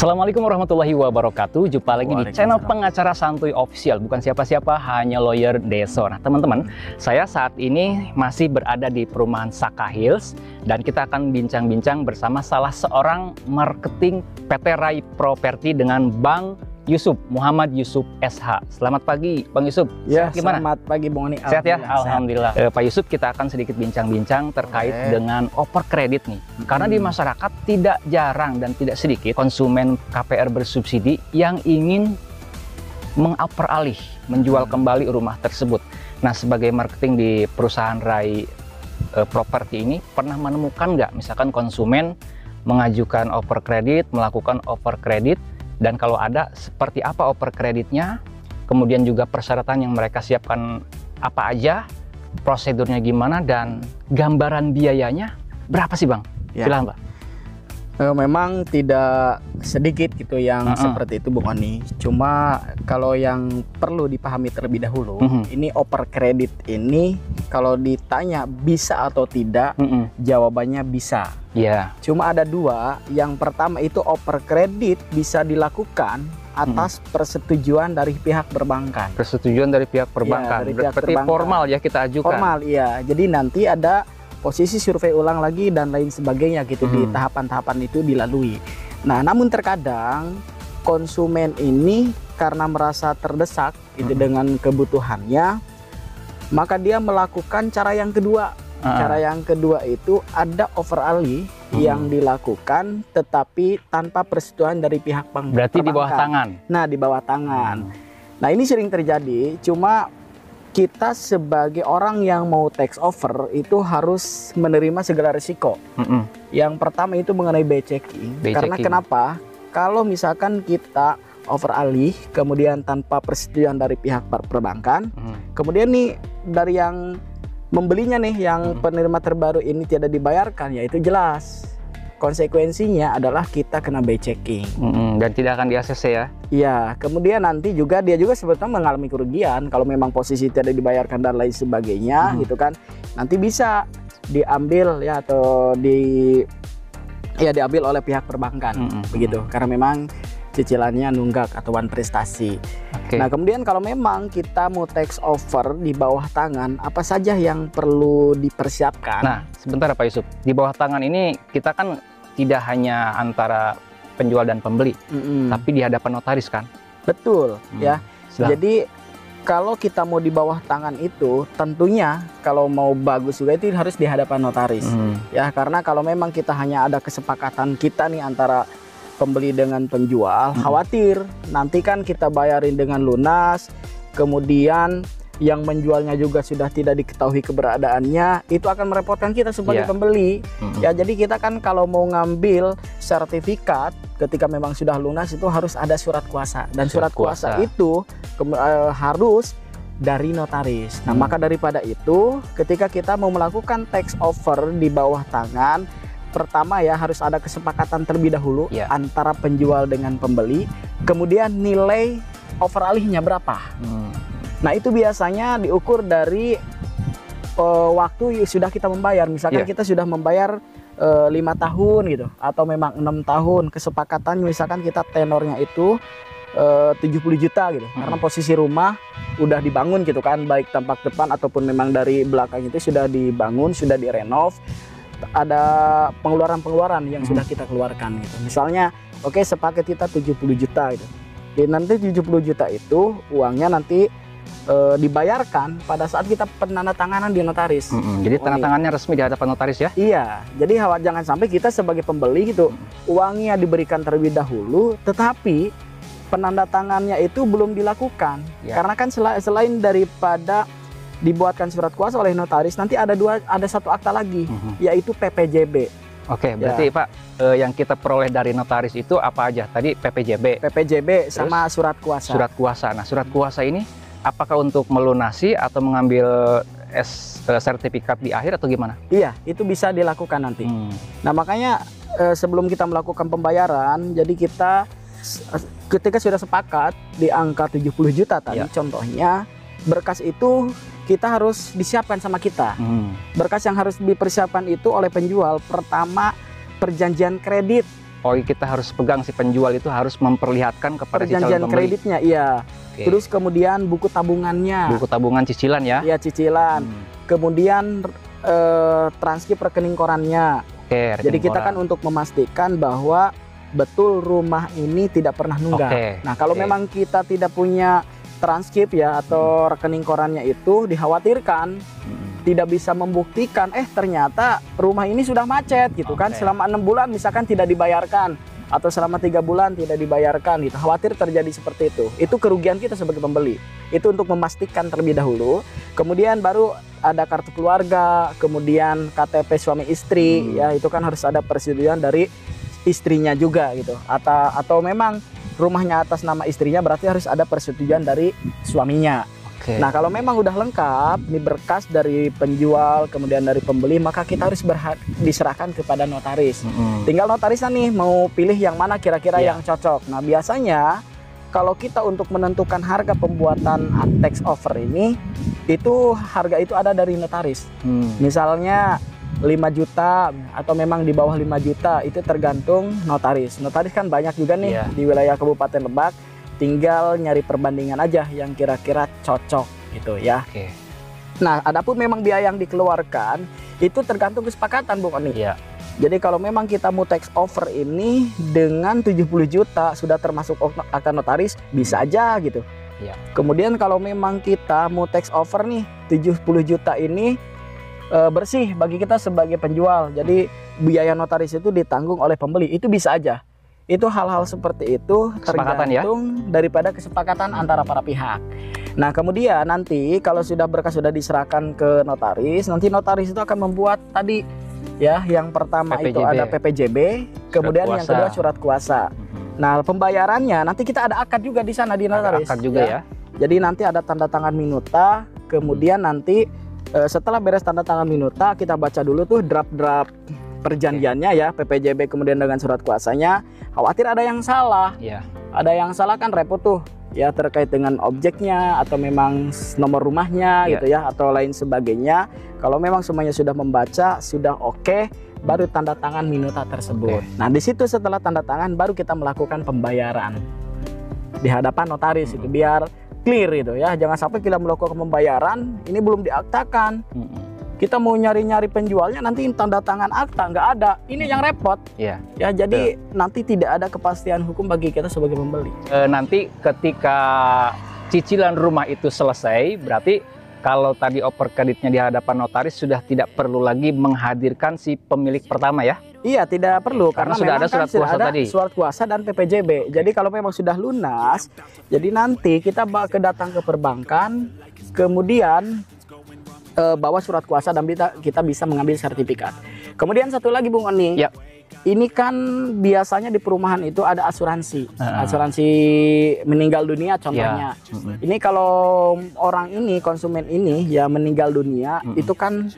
Assalamualaikum warahmatullahi wabarakatuh. Jumpa lagi di channel Pengacara Santuy Official. Bukan siapa-siapa, hanya Lawyer Deso. Nah teman-teman, saya saat ini masih berada di perumahan Saka Hills. Dan kita akan bincang-bincang bersama salah seorang marketing PT Rai Property dengan Bang Yusuf, Muhammad Yusuf SH. Selamat pagi Bang Yusuf. Ya, gimana? Selamat pagi Bung Oni. Sehat ya? Alhamdulillah. Pak Yusuf, kita akan sedikit bincang-bincang terkait dengan over kredit nih. Karena di masyarakat tidak jarang dan tidak sedikit konsumen KPR bersubsidi yang ingin mengoperalih, menjual kembali rumah tersebut. Nah, sebagai marketing di perusahaan Rai Property ini, pernah menemukan nggak misalkan konsumen mengajukan over kredit, melakukan over kredit, dan kalau ada, seperti apa over kreditnya, kemudian juga persyaratan yang mereka siapkan apa aja, prosedurnya gimana, dan gambaran biayanya berapa sih Bang? Ya. Silahkan Pak. Memang tidak sedikit gitu yang seperti itu Bung Oni. Cuma kalau yang perlu dipahami terlebih dahulu, ini over kredit ini kalau ditanya bisa atau tidak, jawabannya bisa. Iya. Cuma ada dua. Yang pertama itu over kredit bisa dilakukan atas persetujuan dari pihak perbankan. Persetujuan dari pihak perbankan. Ya, dari pihak berarti perbankan. formal ya kita ajukan. Formal, iya. Jadi nanti ada posisi survei ulang lagi dan lain sebagainya gitu, di tahapan-tahapan itu dilalui. Nah, namun terkadang konsumen ini karena merasa terdesak itu dengan kebutuhannya, maka dia melakukan cara yang kedua. Cara yang kedua itu ada overali yang dilakukan tetapi tanpa persetujuan dari pihak bank. Berarti di bawah tangan. Nah, di bawah tangan. Nah, ini sering terjadi, cuma kita sebagai orang yang mau take over itu harus menerima segala risiko. Yang pertama itu mengenai buy checking. Karena kenapa? Kalau misalkan kita overalih kemudian tanpa persetujuan dari pihak perbankan, kemudian nih dari yang membelinya nih, yang penerima terbaru ini tidak dibayarkan, ya itu jelas konsekuensinya adalah kita kena buy checking dan tidak akan di ACC ya. Iya, kemudian nanti juga dia juga sebetulnya mengalami kerugian kalau memang posisi tidak dibayarkan dan lain sebagainya gitu kan. Nanti bisa diambil ya atau diambil oleh pihak perbankan begitu. Karena memang cicilannya nunggak atau one prestasi. Nah, kemudian kalau memang kita mau take over di bawah tangan, apa saja yang perlu dipersiapkan? Nah, sebentar Pak Yusuf. Di bawah tangan ini kita kan tidak hanya antara penjual dan pembeli, tapi di hadapan notaris kan? Betul, ya. Jadi kalau kita mau di bawah tangan itu, tentunya kalau mau bagus juga itu harus di hadapan notaris. Ya, karena kalau memang kita hanya ada kesepakatan kita nih antara pembeli dengan penjual, khawatir nanti kan kita bayarin dengan lunas, kemudian yang menjualnya juga sudah tidak diketahui keberadaannya, itu akan merepotkan kita sebagai pembeli. Ya, jadi kita kan kalau mau ngambil sertifikat ketika memang sudah lunas itu harus ada surat kuasa, dan surat kuasa itu harus dari notaris. Nah, maka daripada itu ketika kita mau melakukan take over di bawah tangan, pertama ya harus ada kesepakatan terlebih dahulu antara penjual dengan pembeli, kemudian nilai overalihnya berapa. Nah, itu biasanya diukur dari waktu sudah kita membayar. Misalkan kita sudah membayar 5 tahun gitu, atau memang 6 tahun. Kesepakatan misalkan kita tenornya itu 70 juta gitu, karena posisi rumah udah dibangun gitu kan, baik tampak depan ataupun memang dari belakang itu sudah dibangun, sudah direnov. Ada pengeluaran-pengeluaran yang sudah kita keluarkan gitu. Misalnya oke, sepaket kita 70 juta gitu. Jadi nanti 70 juta itu uangnya nanti dibayarkan pada saat kita penandatanganan di notaris. Jadi tanda tangannya resmi di hadapan notaris ya? Iya. Jadi jangan sampai kita sebagai pembeli gitu, uangnya diberikan terlebih dahulu tetapi penandatangannya itu belum dilakukan. Karena kan selain daripada dibuatkan surat kuasa oleh notaris, nanti ada satu akta lagi, yaitu PPJB. Oke, berarti Pak, yang kita peroleh dari notaris itu apa aja? Tadi PPJB sama surat kuasa. Surat kuasa. Nah, surat kuasa ini apakah untuk melunasi atau mengambil sertifikat di akhir atau gimana? Iya, itu bisa dilakukan nanti. Nah, makanya sebelum kita melakukan pembayaran, jadi kita ketika sudah sepakat di angka 70 juta tadi contohnya, berkas itu kita harus disiapkan sama kita. Berkas yang harus dipersiapkan itu oleh penjual, pertama perjanjian kredit. poin kita harus pegang, si penjual itu harus memperlihatkan kepada si calon perjanjian pembeli. kreditnya, iya. Oke. Terus kemudian buku tabungannya. Buku tabungan cicilan ya. Iya, cicilan. Kemudian transkrip rekening korannya. Oke, Jadi kita kan untuk memastikan bahwa betul rumah ini tidak pernah nunggak. Oke, Nah, kalau oke. memang kita tidak punya transkrip ya atau rekening korannya itu, dikhawatirkan tidak bisa membuktikan ternyata rumah ini sudah macet gitu kan, Oke. selama 6 bulan misalkan tidak dibayarkan atau selama 3 bulan tidak dibayarkan gitu. Khawatir terjadi seperti itu kerugian kita sebagai pembeli. Itu untuk memastikan terlebih dahulu, kemudian baru ada kartu keluarga, kemudian KTP suami istri ya, itu kan harus ada persetujuan dari istrinya juga gitu, atau memang rumahnya atas nama istrinya, berarti harus ada persetujuan dari suaminya. Oke. Nah, kalau memang udah lengkap nih berkas dari penjual kemudian dari pembeli, maka kita harus diserahkan kepada notaris. Tinggal notarisnya nih mau pilih yang mana kira-kira yang cocok. Nah, biasanya kalau kita untuk menentukan harga pembuatan tax offer ini, itu harga itu ada dari notaris. Misalnya 5 juta atau memang di bawah 5 juta, itu tergantung notaris. Notaris kan banyak juga nih di wilayah Kabupaten Lebak. Tinggal nyari perbandingan aja yang kira-kira cocok gitu ya. Oke. Nah, adapun memang biaya yang dikeluarkan itu tergantung kesepakatan, Bung Oni. Iya. Jadi kalau memang kita mau tax over ini dengan 70 juta sudah termasuk akta notaris, bisa aja gitu. Iya. Kemudian kalau memang kita mau tax over nih 70 juta ini bersih bagi kita sebagai penjual. Jadi biaya notaris itu ditanggung oleh pembeli, itu bisa aja. Itu hal-hal seperti itu tergantung daripada kesepakatan antara para pihak. Nah, kemudian nanti kalau sudah berkas sudah diserahkan ke notaris, nanti notaris itu akan membuat tadi ya, yang pertama PPJB. itu ada PPJB, kemudian yang kedua surat kuasa. Nah, pembayarannya nanti kita ada akad juga di sana di notaris. Ada akad juga ya. Jadi nanti ada tanda tangan minuta, kemudian nanti setelah beres tanda tangan minuta, kita baca dulu tuh draft-draft perjanjiannya ya, PPJB kemudian dengan surat kuasanya. Khawatir ada yang salah. Iya. Ada yang salah kan repot tuh ya, terkait dengan objeknya atau memang nomor rumahnya gitu ya, atau lain sebagainya. Kalau memang semuanya sudah membaca, sudah oke, baru tanda tangan minuta tersebut. Nah, di situ setelah tanda tangan baru kita melakukan pembayaran di hadapan notaris itu, biar clear itu ya. Jangan sampai kita melakukan pembayaran ini belum diaktakan. Kita mau nyari-nyari penjualnya, nanti tanda tangan akta nggak ada. Ini yang repot. Iya. Ya, jadi nanti tidak ada kepastian hukum bagi kita sebagai pembeli. Nanti ketika cicilan rumah itu selesai, berarti kalau tadi oper kreditnya di hadapan notaris sudah tidak perlu lagi menghadirkan si pemilik pertama ya? Iya, tidak perlu karena sudah ada surat kuasa tadi. Surat kuasa dan PPJB. Jadi kalau memang sudah lunas, jadi nanti kita datang ke perbankan, kemudian bawa surat kuasa dan kita bisa mengambil sertifikat. Kemudian satu lagi, Bung Oni. Ya. Ini kan biasanya di perumahan itu ada asuransi. Asuransi meninggal dunia contohnya. Ini kalau orang ini, konsumen ini ya meninggal dunia, itu kan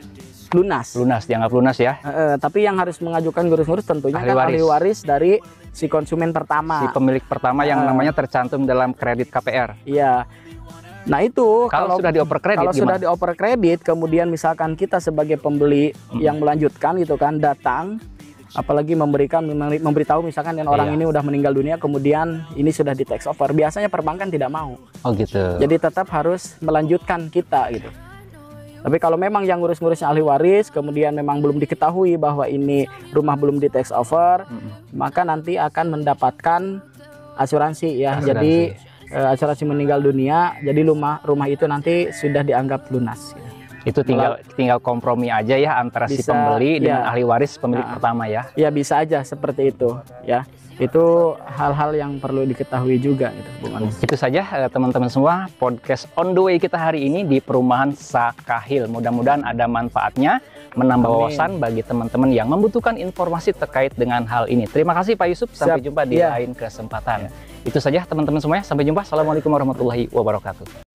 lunas. Lunas, dianggap lunas ya. Tapi yang harus mengajukan ngurus-ngurus tentunya ahli waris dari si konsumen pertama. Si pemilik pertama yang namanya tercantum dalam kredit KPR. Iya. Nah, itu kalau sudah dioper kredit, kalau sudah dioper kredit, kemudian misalkan kita sebagai pembeli yang melanjutkan gitu kan, datang, apalagi memberitahu misalkan yang orang ini udah meninggal dunia, kemudian ini sudah di tax over, biasanya perbankan tidak mau. Oh gitu. Jadi tetap harus melanjutkan kita gitu. Tapi kalau memang yang ngurus-ngurusnya ahli waris, kemudian memang belum diketahui bahwa ini rumah belum di tax over, maka nanti akan mendapatkan asuransi ya. Jadi asuransi meninggal dunia, jadi rumah itu nanti sudah dianggap lunas. Itu tinggal kompromi aja ya antara si pembeli dengan ahli waris pemilik pertama ya. Ya, bisa aja seperti itu ya. Itu hal-hal yang perlu diketahui juga gitu, Bung Anis. Itu saja teman-teman semua podcast On The Way kita hari ini di perumahan Sakahil. Mudah-mudahan ada manfaatnya, menambah wawasan bagi teman-teman yang membutuhkan informasi terkait dengan hal ini. Terima kasih Pak Yusuf, sampai jumpa di lain kesempatan. Itu saja teman-teman semuanya, sampai jumpa. Assalamualaikum warahmatullahi wabarakatuh.